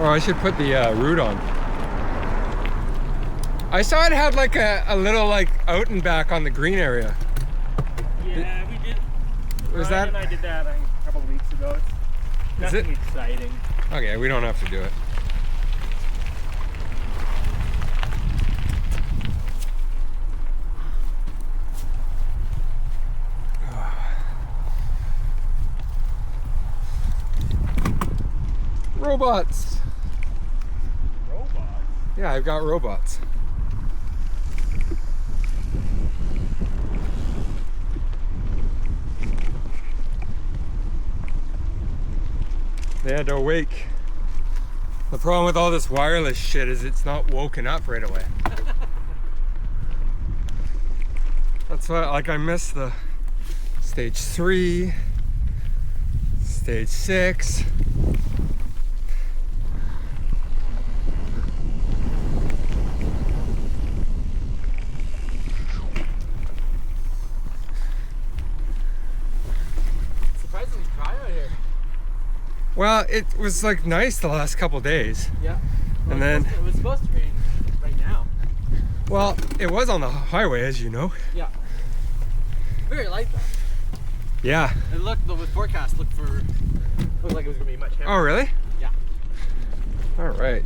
Or I should put the root on. I saw it had like a little like out and back on the green area. Yeah, we did. Was Ryan that? and I did that a couple of weeks ago. It's nothing exciting. Okay, we don't have to do it. Robots. Robots? Yeah, I've got robots. They had to wake. The problem with all this wireless shit is it's not woken up right away. That's why, like, I missed the stage 3, stage 6. Surprisingly dry out here. Well, it was like nice the last couple days. Yeah. And then it was supposed to rain right now. Well, it was on the highway, as you know. Yeah. Very light though. Yeah. It looked, the forecast looked like it was gonna be much heavier. Oh, really? Yeah. All right.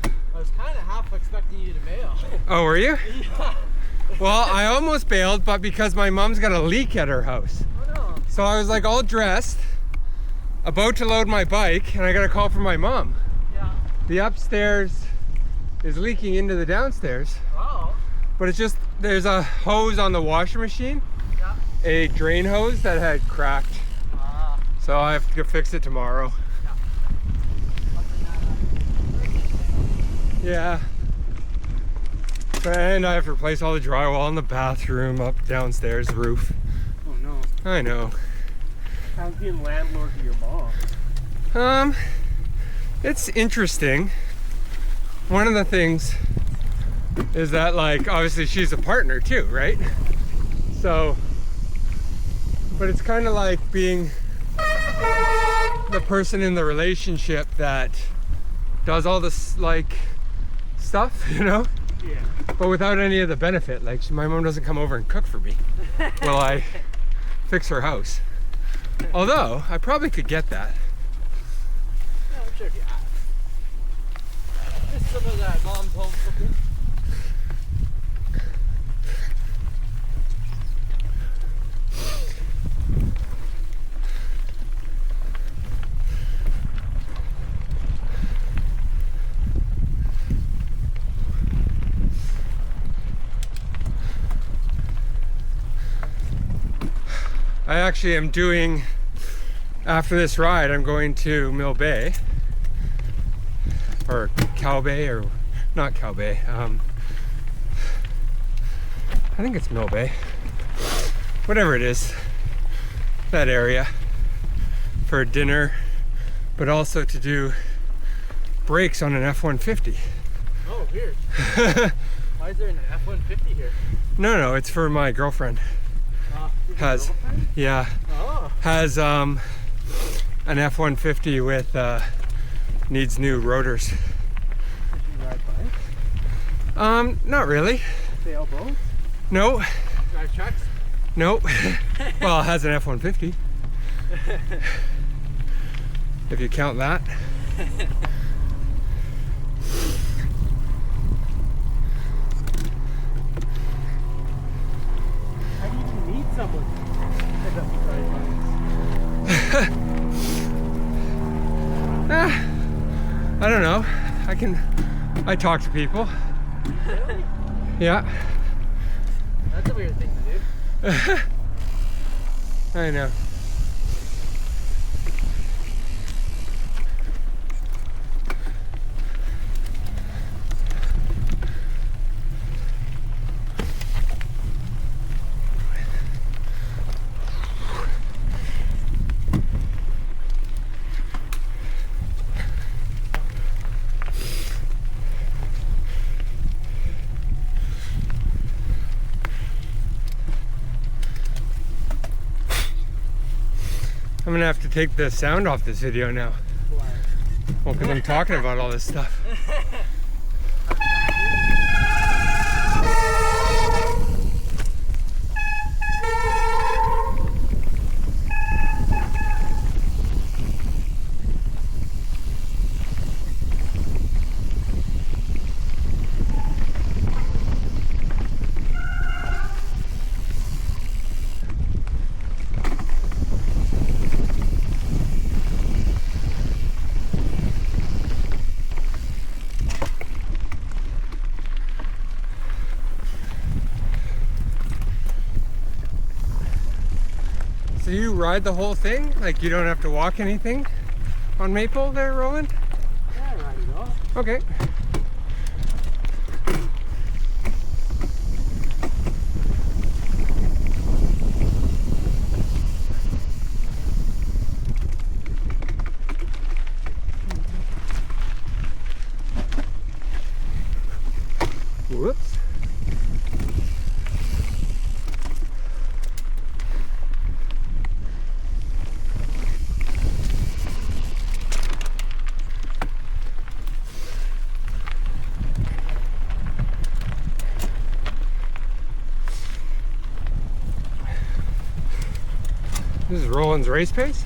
I was kind of half expecting you to bail. Oh, were you? Yeah. Well, I almost bailed, but because my mom's got a leak at her house. Oh no. So I was like all dressed, about to load my bike, and I got a call from my mom. Yeah. The upstairs is leaking into the downstairs, Oh. but it's just, there's a hose on the washing machine, Yeah. a drain hose that had cracked. Ah. So I have to fix it tomorrow. Yeah. And I have to replace all the drywall in the bathroom, up downstairs, the roof. Oh no. I know. How's being landlord to your mom? It's interesting. One of the things is that, like, obviously she's a partner too, right? So, but it's kind of like being the person in the relationship that does all this, like, stuff, you know? Yeah. But without any of the benefit. Like, my mom doesn't come over and cook for me while I fix her house. Although, I probably could get that. Yeah, I'm sure you have. Just some of that mom's home cooking. I actually am doing, after this ride, I'm going to Mill Bay. Or Cow Bay, or not Cow Bay. I think it's Mill Bay. Whatever it is. That area. For dinner, but also to do brakes on an F-150. Oh, weird. Why is there an F-150 here? No, it's for my girlfriend. Has, yeah, Oh. has an F-150 with needs new rotors. Did you ride bike? Not really. Sail boats? No, Drive trucks? no. Well, it has an F-150. If you count that. How do you even meet someone that doesn't drive bikes? I don't know. I talk to people. Really? Yeah. That's a weird thing to do. I know. I'm gonna have to take the sound off this video now. Why? Well, because I'm talking about all this stuff. So you ride the whole thing? Like you don't have to walk anything on Maple there, Roland? Yeah, I ride it all. Okay. Whoops. This is Roland's race pace.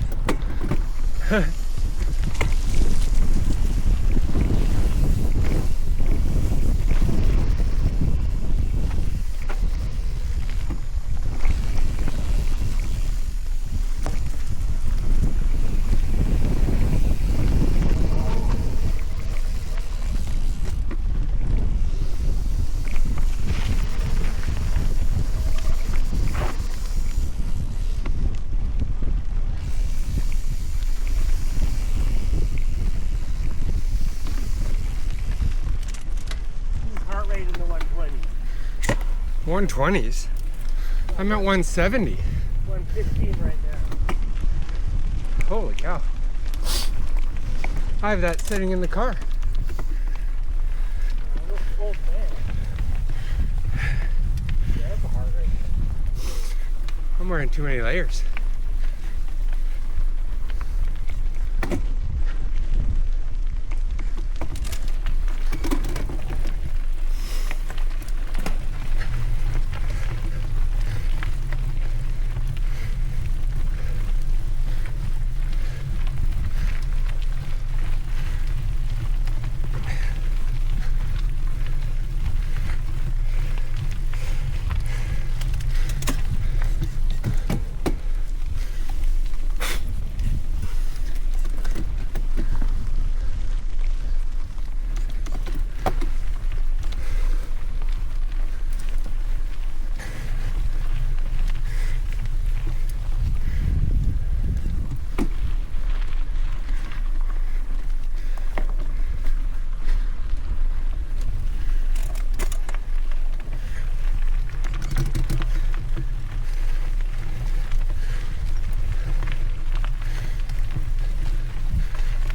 Heart rate in the 120s. 120s? I'm at 170. 115 right now. Holy cow. I have that sitting in the car. Old man. Yeah, that's a heart rate. I'm wearing too many layers.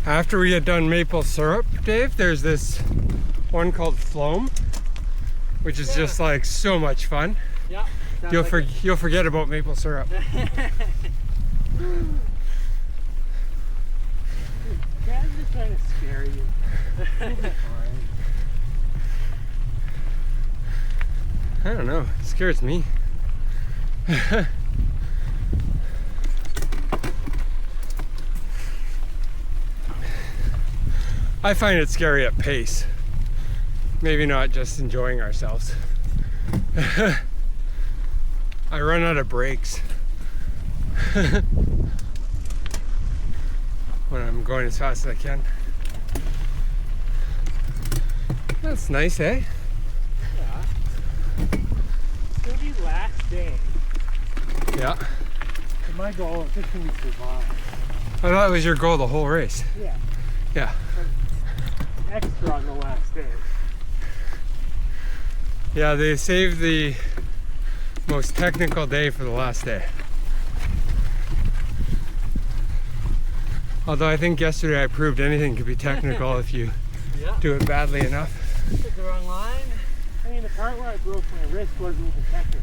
After we had done maple syrup, Dave, there's this one called Floam, which is just like so much fun. Yeah. You'll forget about maple syrup. Dad's just trying to scare you. You'll be fine. I don't know, it scares me. I find it scary at pace. Maybe not just enjoying ourselves. I run out of brakes when I'm going as fast as I can. That's nice, eh? Yeah. It's gonna be last day. Yeah. And my goal is just gonna be survive. I thought it was your goal the whole race. Yeah. Yeah. Extra on the last day. Yeah, they saved the most technical day for the last day. Although I think yesterday I proved anything could be technical if you do it badly enough. Took the wrong line. I mean, the part where I broke my wrist wasn't even technical.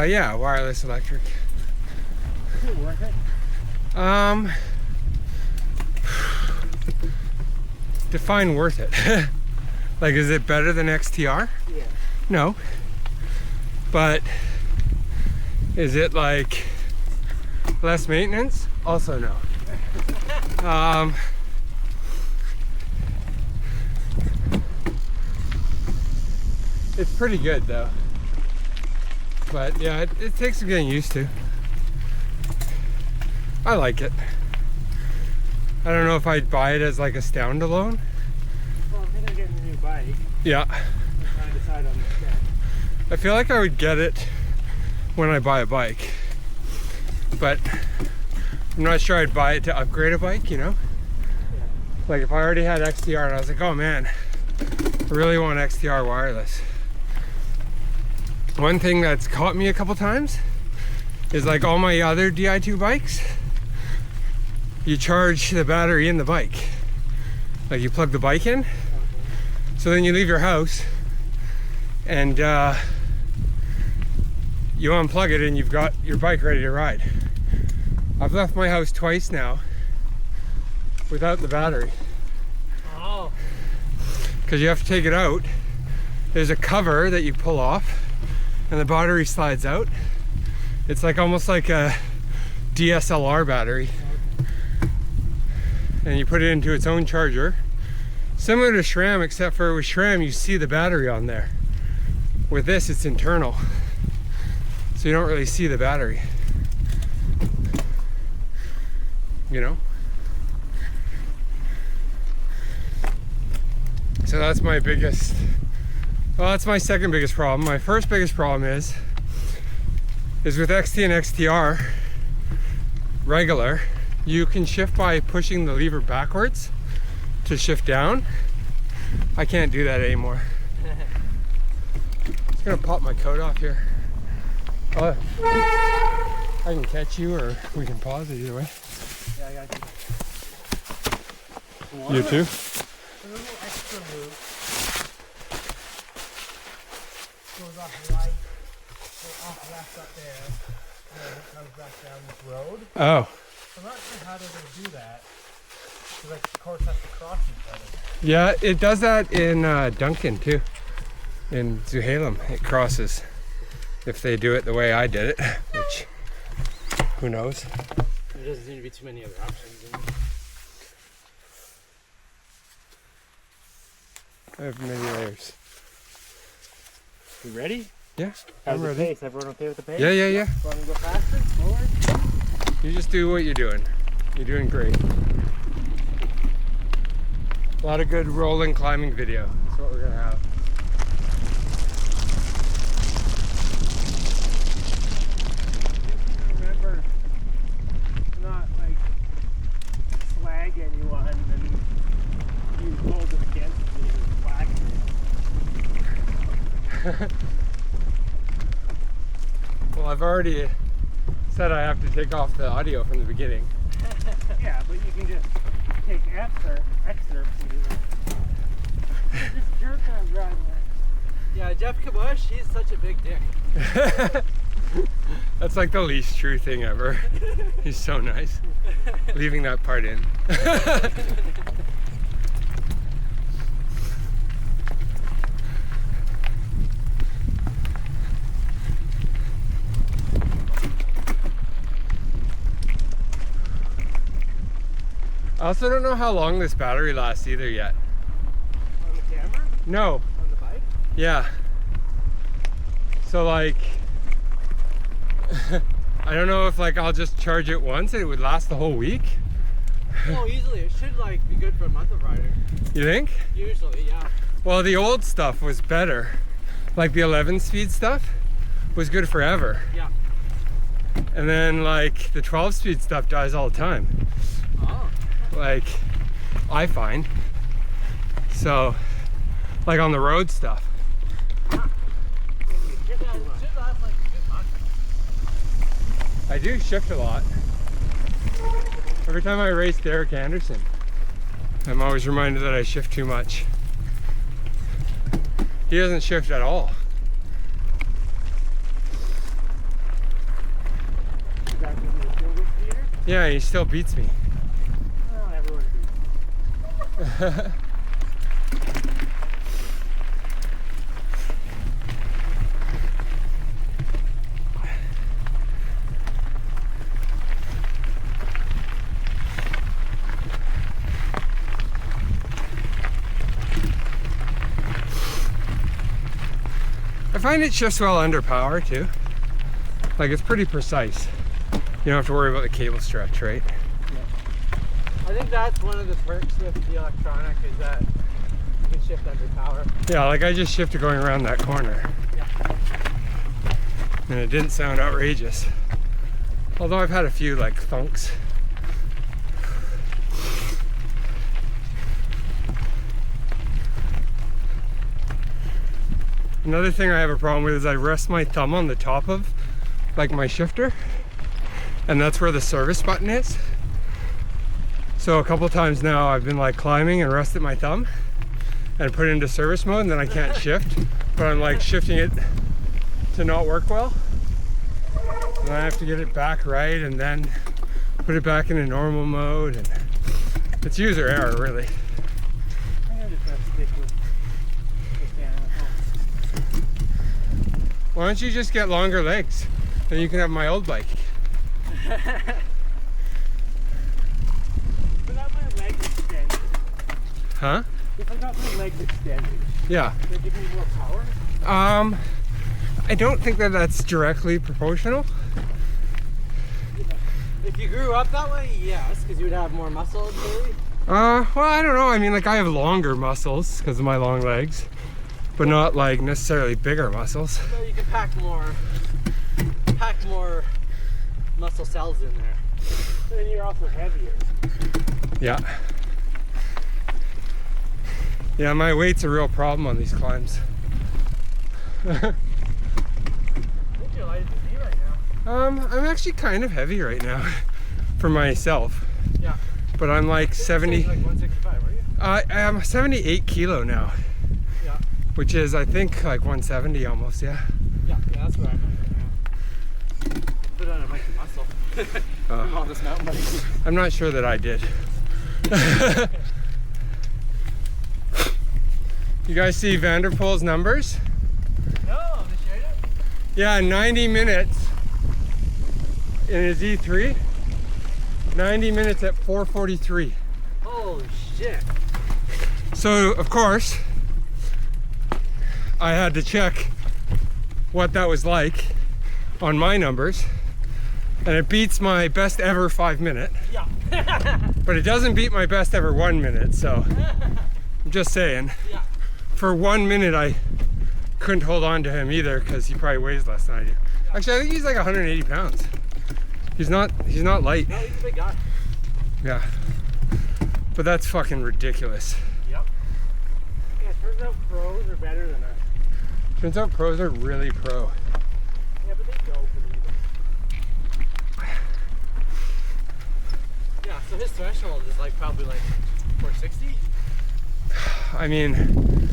Yeah, wireless electric. Is it worth it? Define worth it. Like, is it better than XTR? Yeah. No. But is it like less maintenance? Also no. It's pretty good though. But yeah, it takes some getting used to. I like it. I don't know if I'd buy it as like a standalone. Well, I'm thinking of getting a new bike. Yeah. I'm trying to decide on the set. I feel like I would get it when I buy a bike. But I'm not sure I'd buy it to upgrade a bike, you know? Yeah. Like if I already had XTR and I was like, oh man, I really want XTR wireless. One thing that's caught me a couple times is like all my other Di2 bikes, you charge the battery in the bike. Like you plug the bike in, so then you leave your house and you unplug it and you've got your bike ready to ride. I've left my house twice now without the battery. Oh. Because you have to take it out. There's a cover that you pull off and the battery slides out. It's like almost like a DSLR battery. And you put it into its own charger. Similar to SRAM, except for with SRAM you see the battery on there. With this it's internal. So you don't really see the battery. You know? So that's my biggest, well, that's my second biggest problem. My first biggest problem is with XT and XTR regular, you can shift by pushing the lever backwards to shift down. I can't do that anymore. I'm just gonna pop my coat off here. Oh, I can catch you or we can pause it either way. Yeah, I got you. You too? A little extra move. Goes off right, goes off left up there, and then it comes back down this road. Oh. I'm not sure how they're going to do that. Because, like, the course has to cross each other. Yeah, it does that in Duncan too. In Zuhalem, it crosses. If they do it the way I did it, which, who knows? There doesn't seem to be too many other options. I have many layers. You ready? Yeah, How's I'm the ready. pace? Everyone okay with the pace? Yeah. You want to go faster? Slower? You just do what you're doing. You're doing great. A lot of good Roland climbing video. That's what we're gonna have. Remember, not like slagging you on and you hold it against me and flagging you. Well, I've already said I have to take off the audio from the beginning. Yeah, but you can just take excerpts and do that. Just jerk on driving. Yeah, Jeff Kabush, he's such a big dick. That's like the least true thing ever. He's so nice. Leaving that part in. I also don't know how long this battery lasts either yet. On the camera? No. On the bike? Yeah. So like, I don't know if like I'll just charge it once and it would last the whole week. Oh, easily. It should like be good for a month of riding. You think? Usually, yeah. Well, the old stuff was better. Like the 11 speed stuff was good forever. Yeah. And then like the 12 speed stuff dies all the time. Oh. Like I find. So like on the road stuff. I do shift a lot. Every time I race Derek Anderson, I'm always reminded that I shift too much. He doesn't shift at all. Yeah, he still beats me. Well, everyone beats. I find it shifts well under power too. Like it's pretty precise. You don't have to worry about the cable stretch, right? I think that's one of the perks with the electronic is that you can shift under power. Yeah, like I just shifted going around that corner. Yeah. And it didn't sound outrageous. Although I've had a few like thunks. Another thing I have a problem with is I rest my thumb on the top of like my shifter, and that's where the service button is. So a couple times now I've been like climbing and rested my thumb and put it into service mode, and then I can't shift, but I'm like shifting it to not work well. And I have to get it back right and then put it back into normal mode, and it's user error really. I'm just gonna stick with standing at home. Why don't you just get longer legs? Then you can have my old bike. If I got my legs extended. Huh? If I got my legs extended, Yeah. would it give me more power? I don't think that that's directly proportional. If you grew up that way, yes, because you would have more muscle ability. Well, I don't know. I mean, like I have longer muscles because of my long legs, but not like necessarily bigger muscles. So you can pack more muscle cells in there. But then you're also heavier. Yeah. Yeah, my weight's a real problem on these climbs. I think you're light as me right now. I'm actually kind of heavy right now for myself. Yeah. But I'm like 70. Like 165, were you? I'm 78 kilo now, Yeah. which is I think like 170 almost. Yeah. Yeah, that's where I'm at right now. Put on a bunch of muscle. From all this mountain biking. I'm not sure that I did. You guys see Vanderpool's numbers? No, they shared it? Yeah, 90 minutes in his E3. 90 minutes at 4:43. Holy shit. So, of course, I had to check what that was like on my numbers. And it beats my best ever 5 minute. Yeah. But it doesn't beat my best ever 1 minute, so I'm just saying. Yeah. For 1 minute, I couldn't hold on to him either because he probably weighs less than I do. Actually, I think he's like 180 pounds. He's not light. No, he's a big guy. Yeah. But that's fucking ridiculous. Yep. Yeah, it turns out pros are better than us. Turns out pros are really pro. Yeah, but they go for the Yeah, so his threshold is like probably like 460. I mean,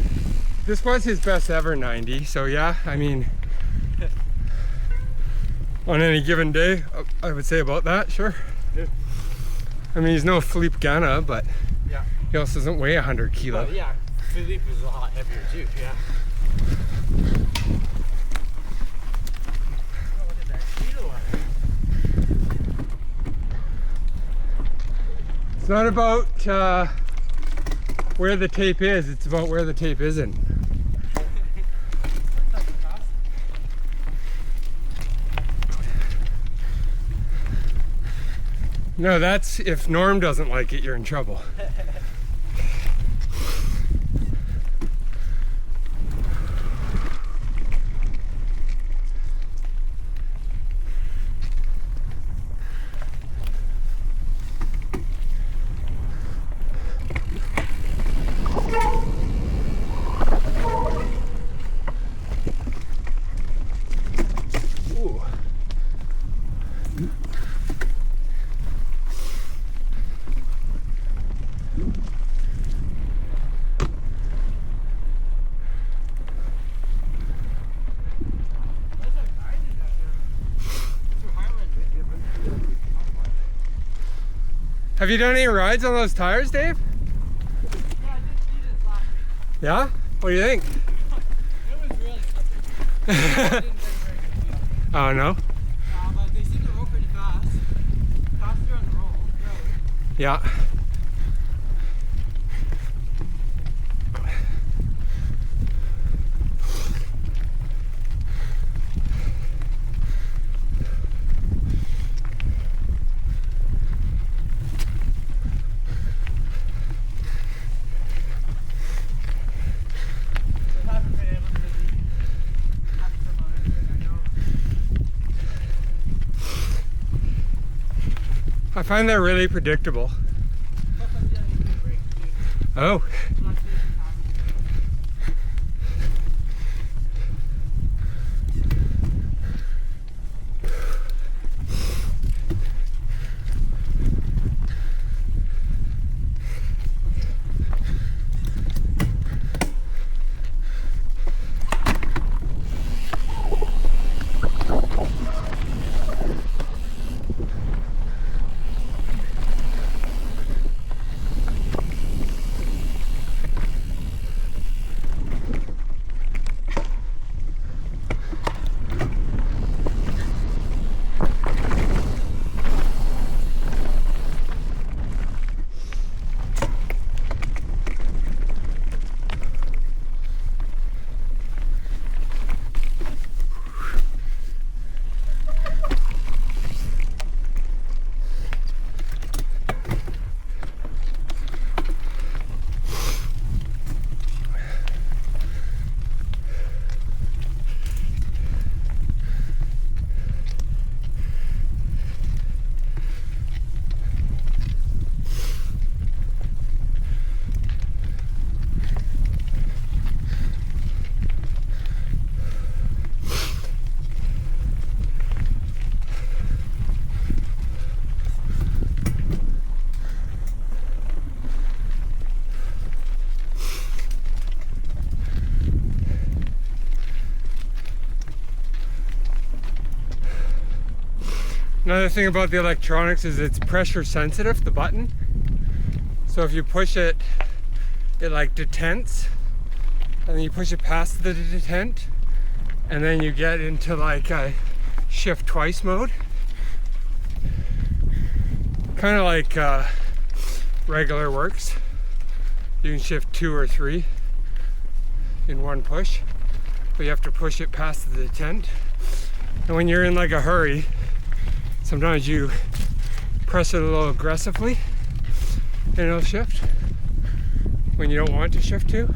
this was his best ever 90, so yeah, I mean, on any given day, I would say about that, sure. Yeah. I mean, he's no Philippe Gana, but Yeah. he also doesn't weigh 100 kilo. Well, yeah, Philippe is a lot heavier too, yeah. Oh, look at that kilo on it. It's not about where the tape is, it's about where the tape isn't. No, that's if Norm doesn't like it, you're in trouble. Ooh. Have you done any rides on those tires, Dave? Yeah, I did see this last week. Yeah? What do you think? It was really slippery. I didn't get a very good feel. Oh, no? But they seem to roll pretty fast. Faster on the road. Yeah. I haven't been able to really have some on anything, I know. I find that really predictable. Plus I'm feeling a good break too. Oh. I'm not taking time with the break. Another thing about the electronics is it's pressure sensitive, the button. So if you push it, it like detents, and then you push it past the detent, and then you get into like a shift twice mode. Kind of like regular works. You can shift 2 or 3 in one push, but you have to push it past the detent. And when you're in like a hurry, sometimes you press it a little aggressively and it'll shift when you don't want to shift to.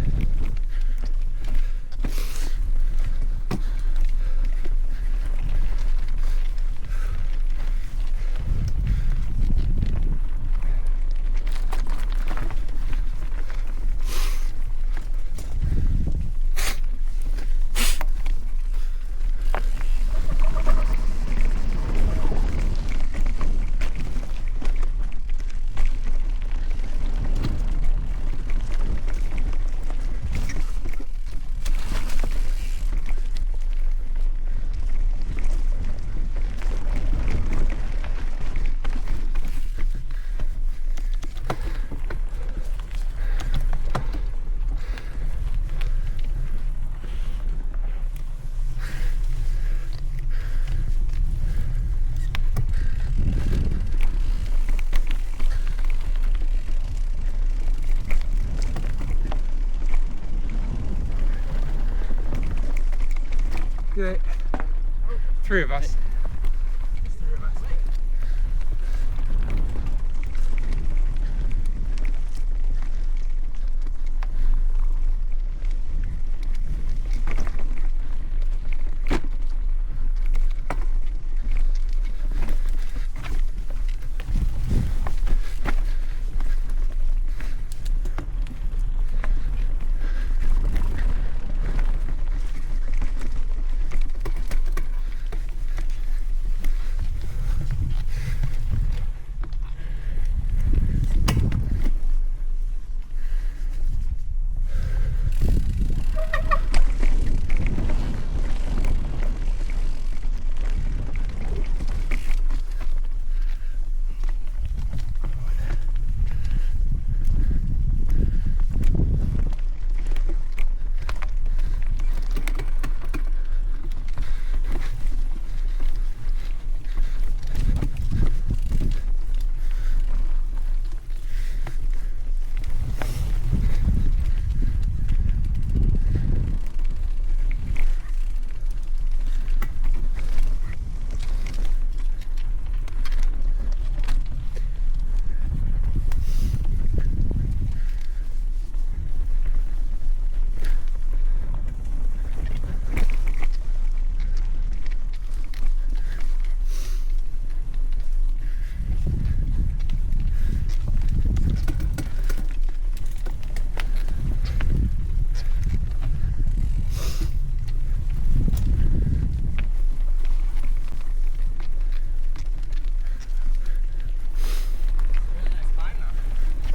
Good. 3 of us.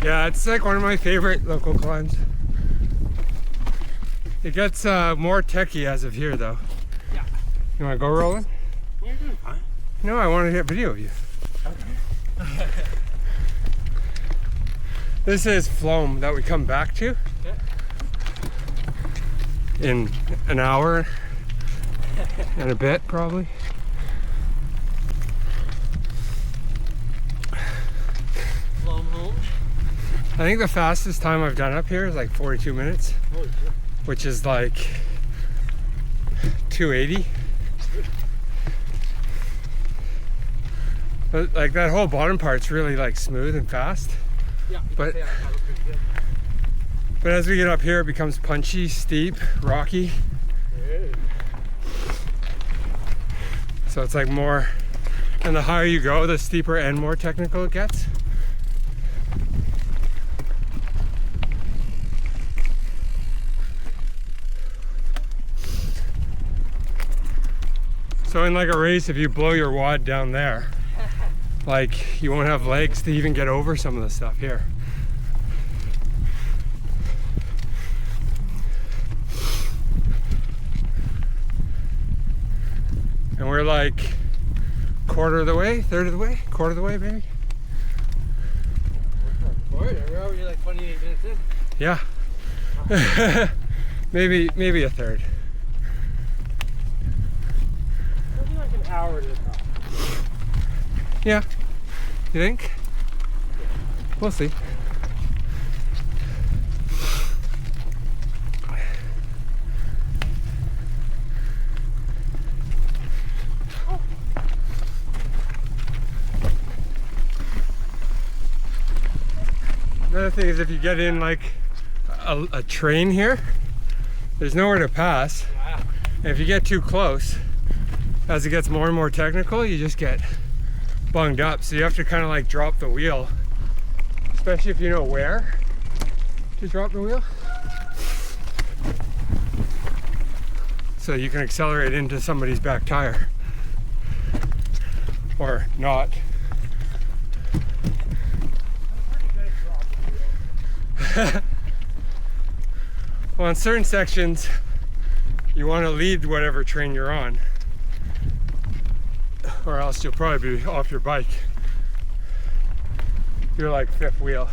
Yeah, it's like one of my favorite local climbs. It gets more techie as of here, though. Yeah. You want to go, Roland? You're doing fine. No, I want to get video of you. Okay. This is Floam that we come back to Okay. in an hour and a bit, probably. Floam home. I think the fastest time I've done up here is like 42 minutes, Holy shit. which is like 280. But like that whole bottom part's really like smooth and fast. Yeah. But- Yeah, that was pretty good. But as we get up here, it becomes punchy, steep, rocky. So it's like more, and the higher you go, the steeper and more technical it gets. So in like a race, if you blow your wad down there, like you won't have legs to even get over some of the stuff here. And we're like quarter of the way, third of the way, quarter of the way, maybe. We're already like 28 minutes in. Yeah. maybe a third. It'll be like an hour to the top. Yeah. You think? We'll see. Another thing is if you get in like a train here, there's nowhere to pass. Wow. And if you get too close, as it gets more and more technical, you just get bunged up. So you have to kind of like drop the wheel, especially if you know where to drop the wheel. So you can accelerate into somebody's back tire. Or not. Well, in certain sections, you want to lead whatever train you're on, or else you'll probably be off your bike. You're like fifth wheel.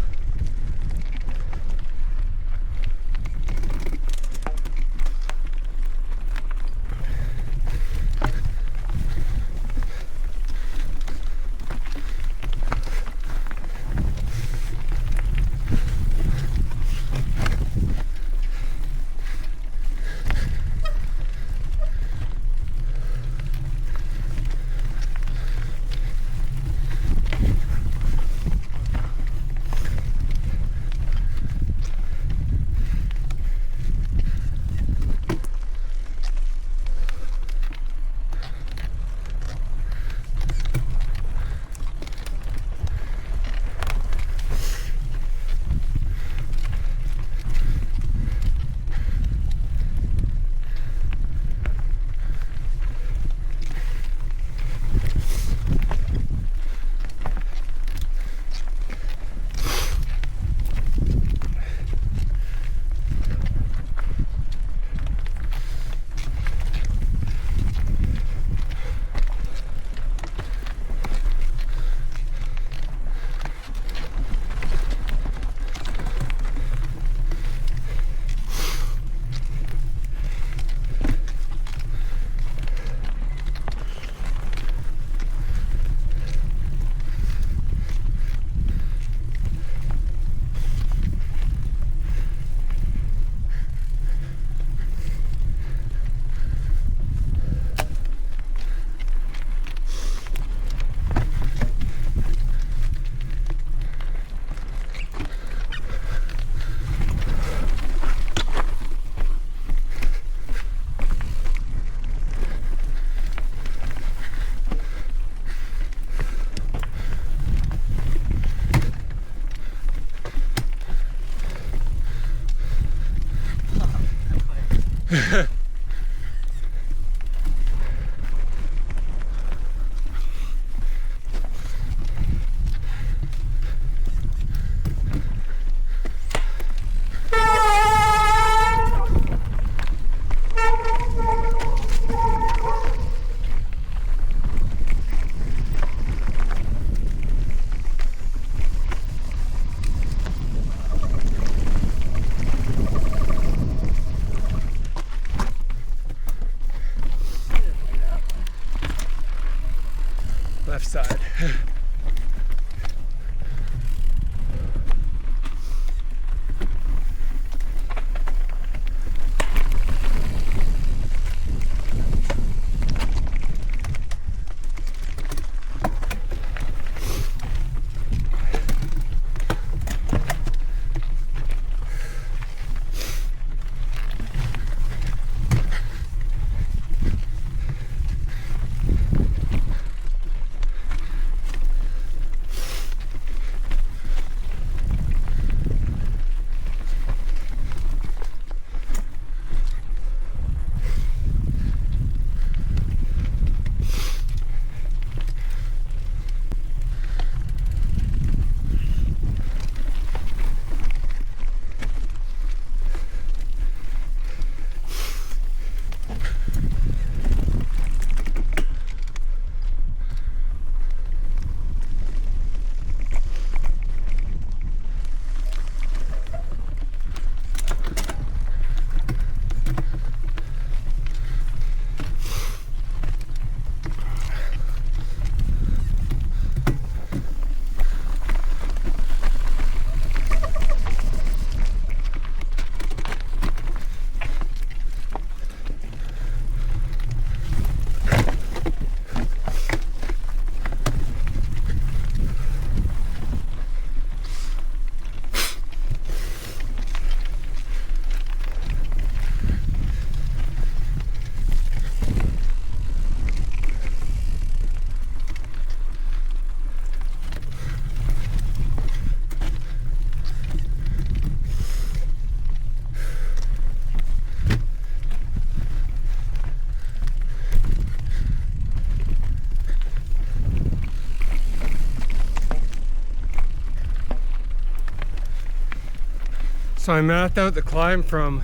So I mapped out the climb from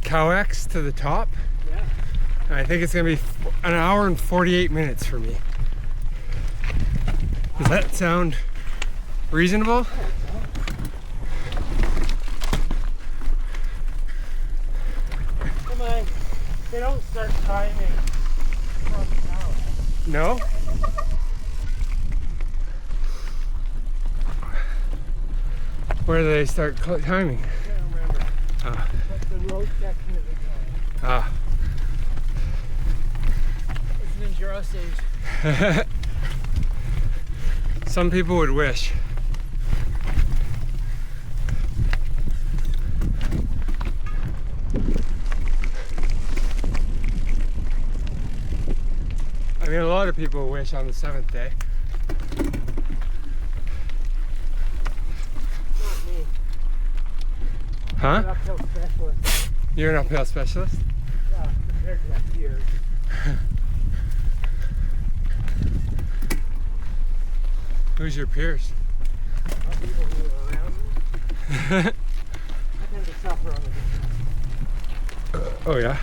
Cowex to the top. Yeah. And I think it's gonna be an hour and 48 minutes for me. Does that sound reasonable? Come on. They don't start timing from now. No? Where do they start timing? I can't remember. Ah. But the road section is going. Ah. It's an enduro stage. Some people would wish. I mean, a lot of people wish on the 7th day. Not me. I'm an Huh? uphill specialist. You're an uphill specialist? Yeah, compared to that here. Who's your peers? Not people who are around me. I tend to suffer on the distance. Oh yeah?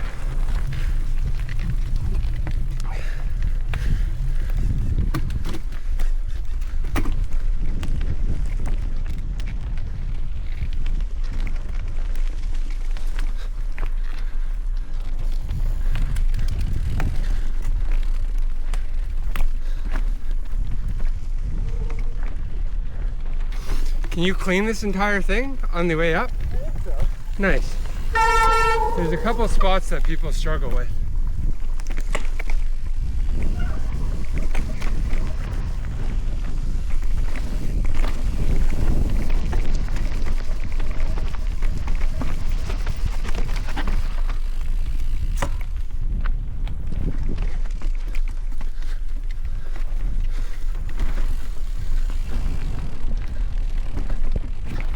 Can you clean this entire thing on the way up? I think so. Nice. There's a couple of spots that people struggle with.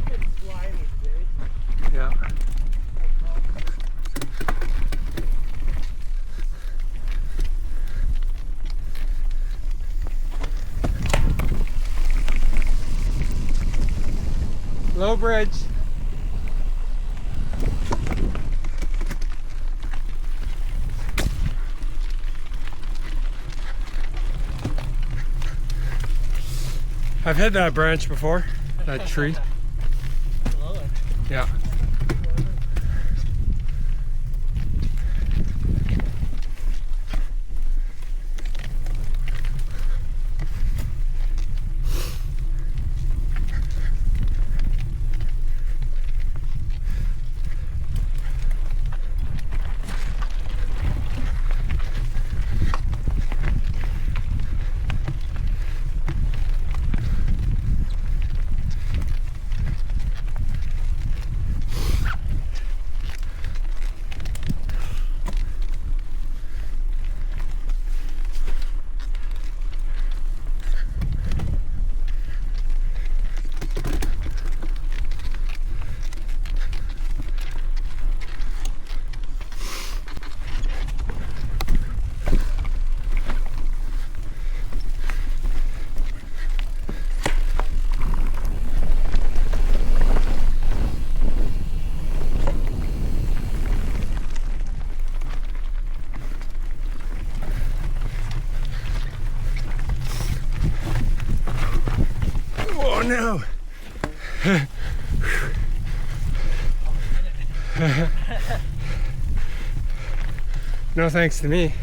It's slimy today. Yeah. Low bridge. I've hit that branch before, that tree. Roland. Yeah. Oh no! No thanks to me.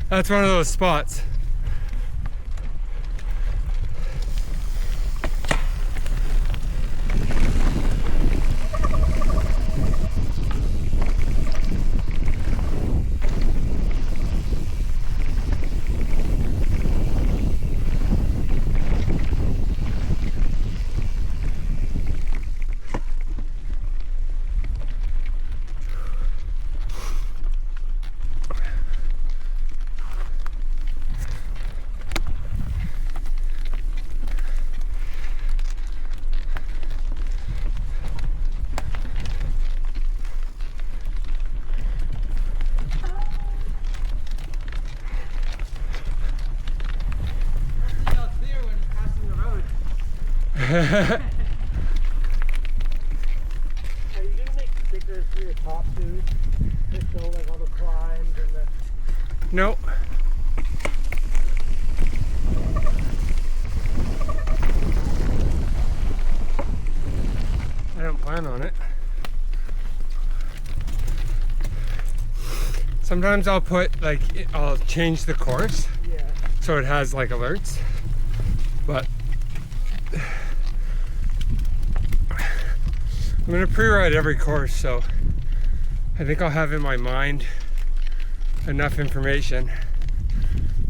That's one of those spots. Are you gonna make stickers for your top too? Just show like all the climbs and the... Nope. I don't plan on it. Sometimes I'll put like, I'll change the course. Yeah. So it has like alerts. But I'm gonna pre-ride every course, so I think I'll have in my mind enough information.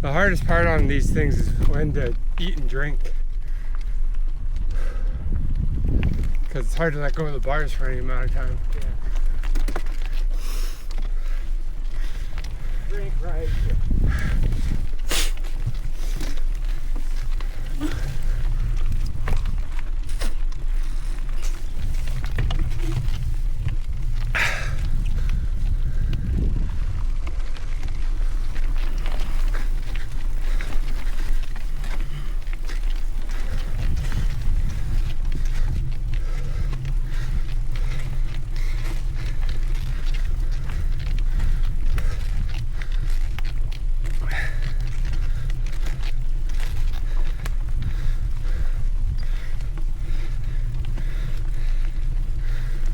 The hardest part on these things is when to eat and drink, because it's hard to let go of the bars for any amount of time. Yeah. Drink right.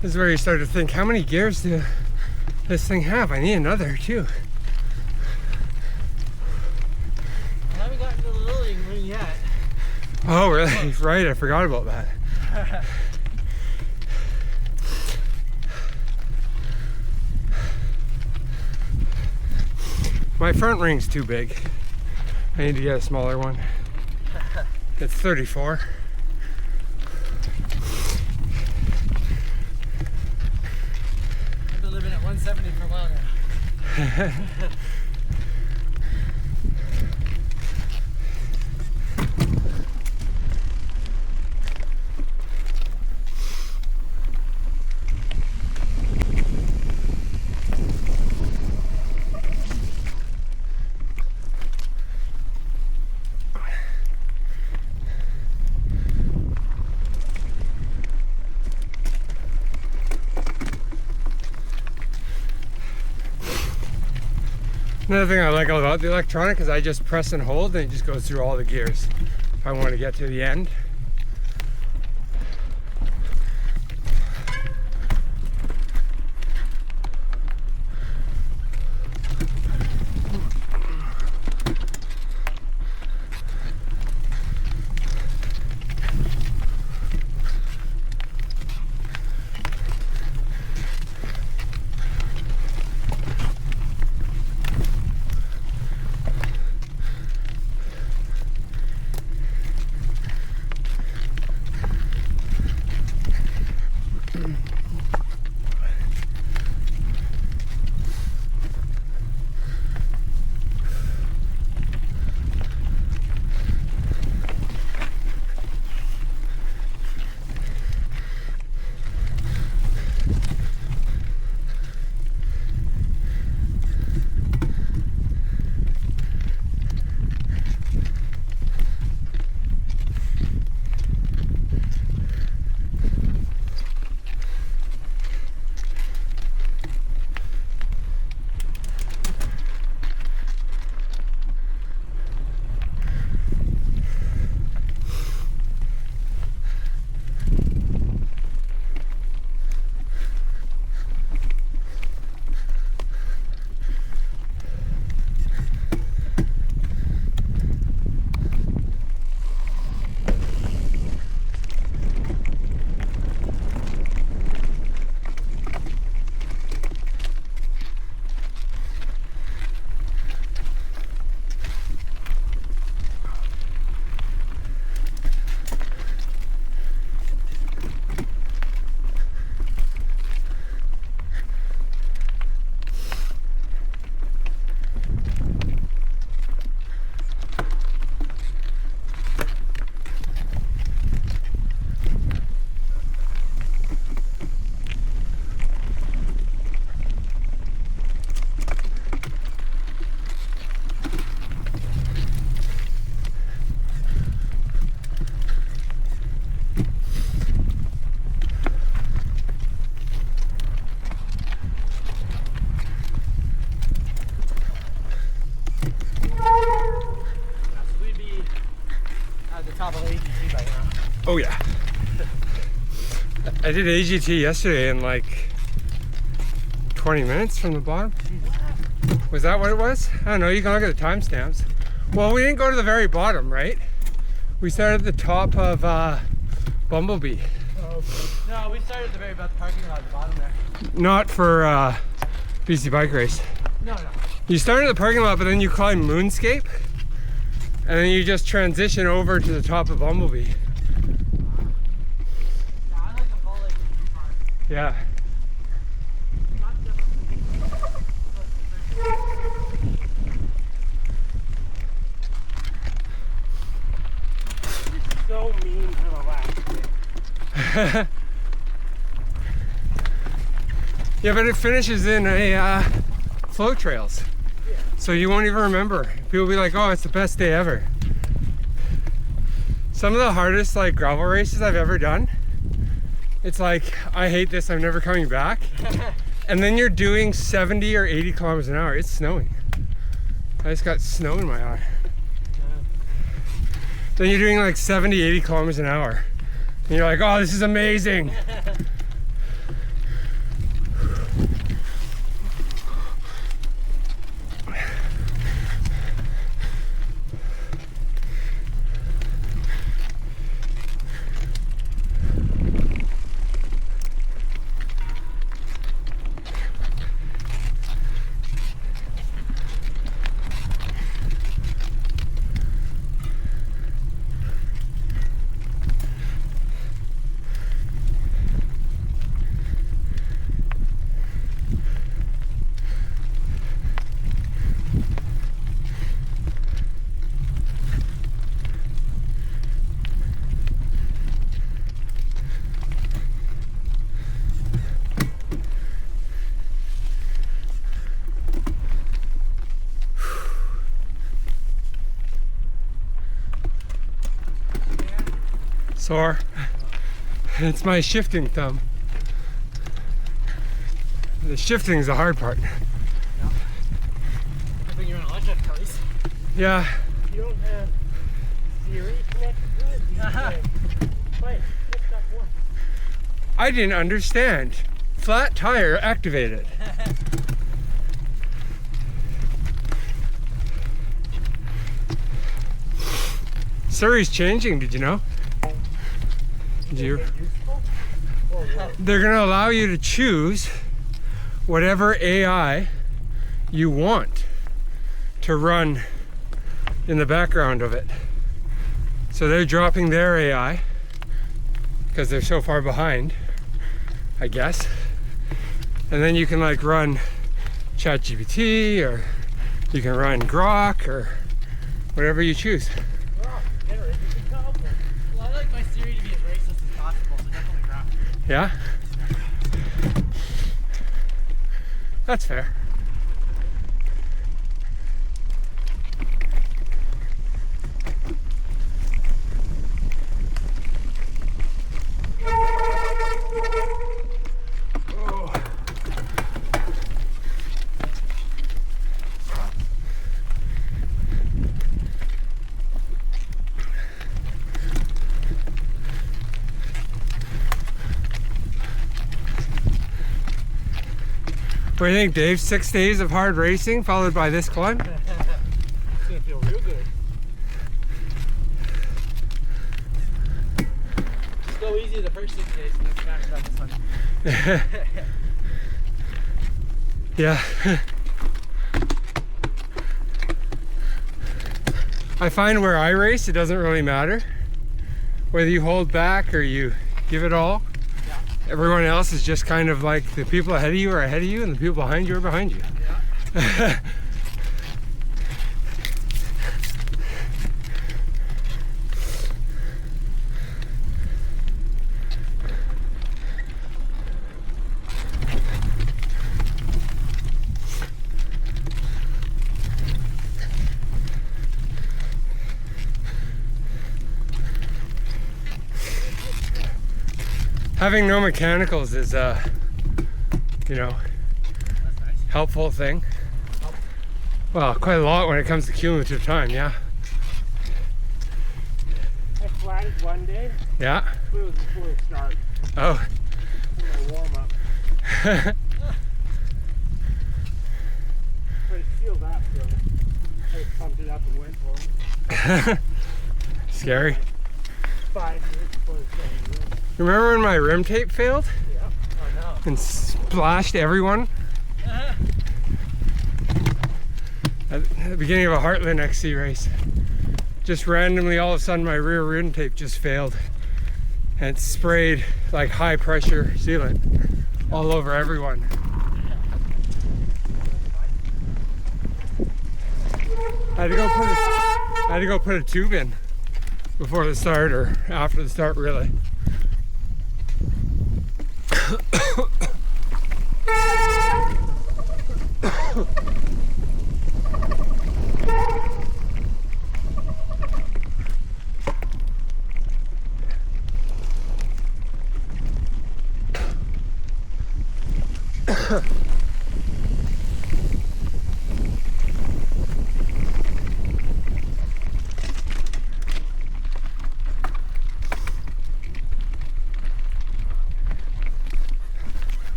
This is where you start to think, how many gears do this thing have? I need another too. I haven't gotten to the littering ring yet. Oh really? Right, I forgot about that. My front ring's too big. I need to get a smaller one. It's 34. I've been living at 170 for a while now. Another thing I like about the electronic is I just press and hold and it just goes through all the gears if I want to get to the end. I did AGT yesterday in like 20 minutes from the bottom. Was that what it was? I don't know, you can look at the timestamps. Well, we didn't go to the very bottom, right? We started at the top of Bumblebee. Oh, no, we started at the very parking lot at the bottom there. Not for BC Bike Race. No. You started at the parking lot, but then you climb Moonscape, and then you just transition over to the top of Bumblebee. Yeah, I like the full like part. Yeah. So mean for the last bit. Yeah, but it finishes in a flow trails. Yeah. So you won't even remember. People will be like, oh, it's the best day ever. Some of the hardest like gravel races I've ever done, it's like, I hate this, I'm never coming back. And then you're doing 70 or 80 kilometers an hour. It's snowing. I just got snow in my eye. Then you're doing like 70, 80 kilometers an hour. And you're like, oh, this is amazing. Sore. It's my shifting thumb. The shifting is the hard part. Yeah. I think you're on electric at least. Yeah. You don't have Siri connected to it? You can play. Lift up one. I didn't understand. Flat tire activated. Surrey's changing, did you know? They're going to allow you to choose whatever AI you want to run in the background of it. So they're dropping their AI because they're so far behind, I guess. And then you can like run ChatGPT, or you can run Grok, or whatever you choose. Well, I like my Siri to be as racist as possible, so definitely Grok. Yeah? That's fair. What do you think, Dave? 6 days of hard racing followed by this climb? It's gonna feel real good. Just go easy the first 6 days and then smash it on this one. Yeah. I find where I race, it doesn't really matter. Whether you hold back or you give it all. Everyone else is just kind of like the people ahead of you are ahead of you and the people behind you are behind you. Yeah. Having no mechanicals is you know, That's nice. helpful thing. Well, quite a lot when it comes to cumulative time, yeah. I flatted one day. Yeah. But it was before the start. Oh. My warm up. But it sealed up, so I just pumped it up and went for it. Scary. 5 minutes before the start. Remember when my rim tape failed Yeah. Oh no. and splashed everyone? At the beginning of a Heartland XC race. Just randomly, all of a sudden, my rear rim tape just failed. And it sprayed like high pressure sealant all over everyone. I had to go put a tube in before the start, or after the start, really.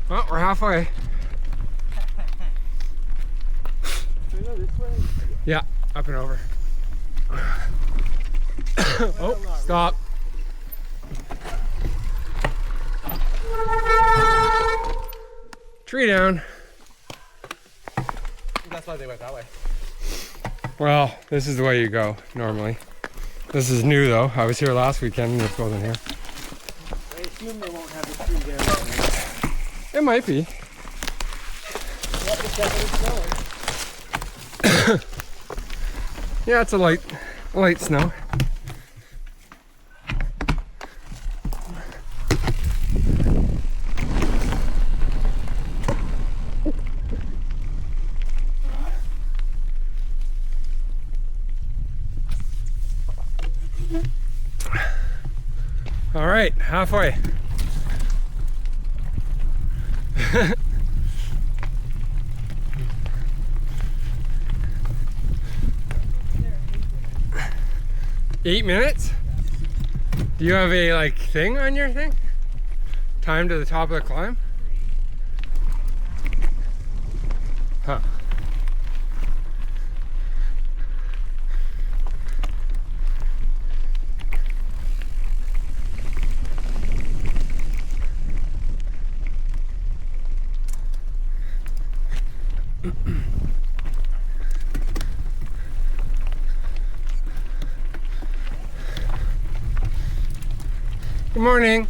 Well, we're halfway. Should we go this way? Yeah, up and over. Oh, stop. Tree down. That's why they went that way. Well, this is the way you go normally. This is new though. I was here last weekend and this wasn't here. I assume they won't have the tree there. Right? It might be. Yep, it's definitely snowing. Yeah, it's a light snow. All right, halfway. Eight minutes? Do you have a like thing on your thing? Time to the top of the climb? Huh. Good morning.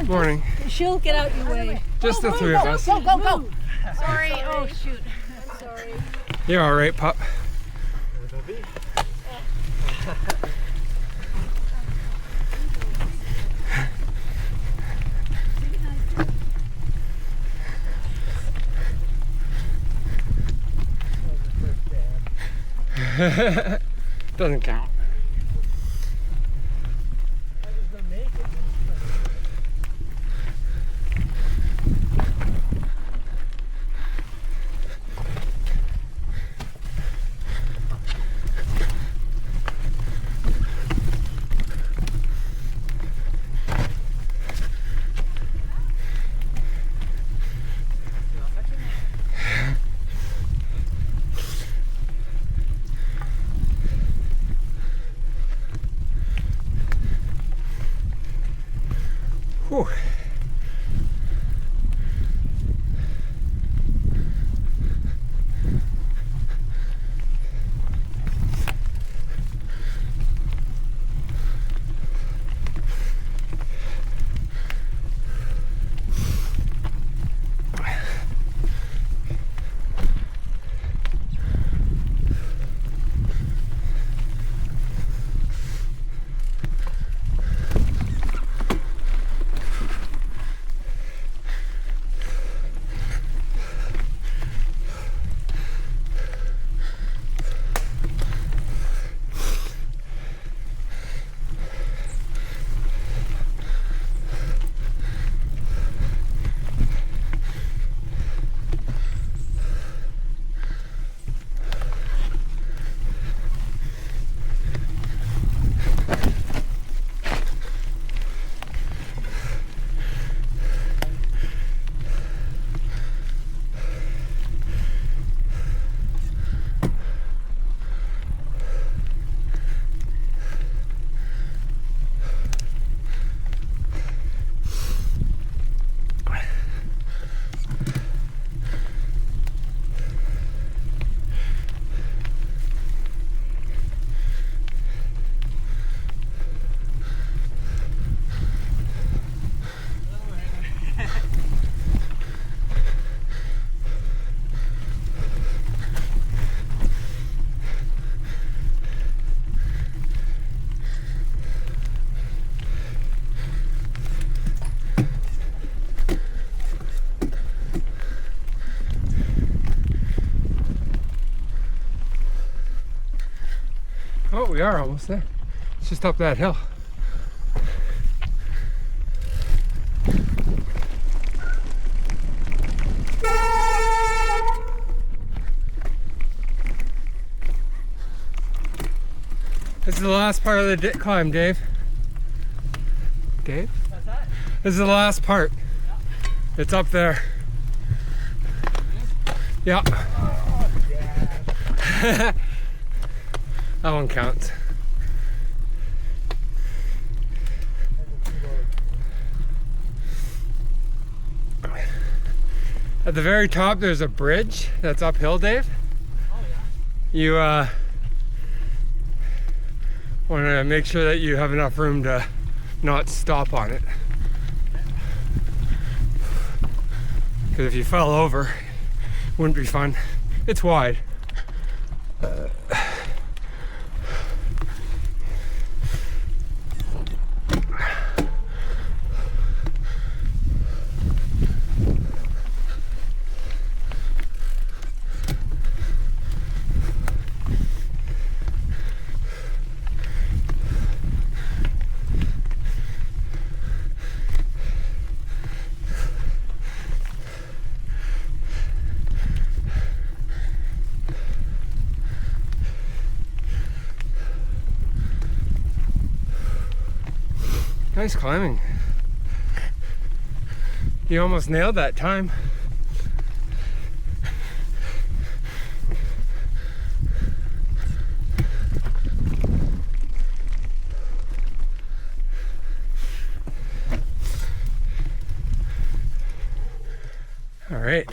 Morning. She'll get out your way. Just the three of us. Go, go, go. Sorry. Oh, shoot. I'm sorry. You're all right, pup. Doesn't count. Whew. Oh, we are almost there. It's just up that hill. This is the last part of the climb, Dave. Dave? What's that? This is the last part. Yeah. It's up there. Yeah. Oh, yeah. That one counts. At the very top, there's a bridge that's uphill, Dave. Oh, yeah. You want to make sure that you have enough room to not stop on it. Because if you fell over, it wouldn't be fun. It's wide. Nice climbing. You almost nailed that time. All right.